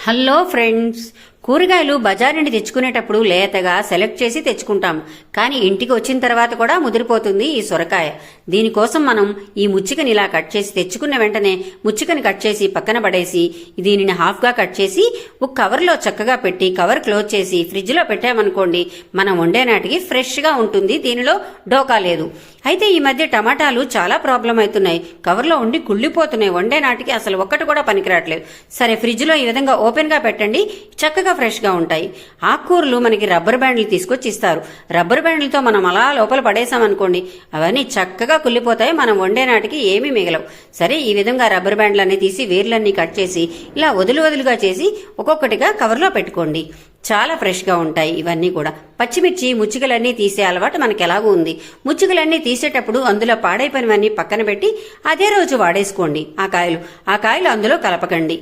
Hello friends, కూరగాయలు బజార్ నుండి తెచ్చుకునేటప్పుడు లేతగా సెలెక్ట్ చేసి తెచ్చుకుంటాం. కానీ ఇంటికి వచ్చిన తర్వాత కూడా ముదిరిపోతుంది ఈ సొరకాయ. దీనికోసం మనం ఈ ముచ్చికని ఇలా కట్ చేసి తెచ్చుకున్న వెంటనే ముచ్చికని కట్ చేసి పక్కన పడేసి దీనిని హాఫ్గా కట్ చేసి ఒక కవర్లో చక్కగా పెట్టి కవర్ క్లోజ్ చేసి ఫ్రిడ్జ్లో పెట్టామనుకోండి, మనం వండే నాటికి ఫ్రెష్గా ఉంటుంది. దీనిలో డోకా లేదు. అయితే ఈ మధ్య టమాటాలు చాలా ప్రాబ్లం అవుతున్నాయి. కవర్లో ఉండి కుళ్ళిపోతున్నాయి. వండే నాటికి అసలు ఒక్కటి కూడా పనికిరాట్లేదు. సరే, ఫ్రిడ్జ్లో ఈ విధంగా ఓపెన్గా పెట్టండి, చక్కగా ఫ్రెష్గా ఉంటాయి. ఆకుకూరలు మనకి రబ్బర్ బ్యాండ్లు తీసుకొచ్చి ఇస్తారు. రబ్బర్ బ్యాండ్లతో మనం అలా లోపల పడేసామనుకోండి, అవన్నీ చక్కగా కుళ్ళిపోతాయి. మనం వండే నాటికి ఏమీ మిగలవు. సరే, ఈ విధంగా రబ్బర్ బ్యాండ్లన్నీ తీసి వేర్లన్నీ కట్ చేసి ఇలా వదులుగా చేసి ఒక్కొక్కటిగా కవర్లో పెట్టుకోండి. చాలా ఫ్రెష్గా ఉంటాయి ఇవన్నీ కూడా. పచ్చిమిర్చి ముచ్చికలన్నీ తీసే అలవాటు మనకి ఎలాగూ ఉంది. ముచ్చికలన్నీ తీసేటప్పుడు అందులో పాడైపోయినవన్నీ పక్కన పెట్టి అదే రోజు వాడేసుకోండి. ఆ కాయలు అందులో కలపకండి.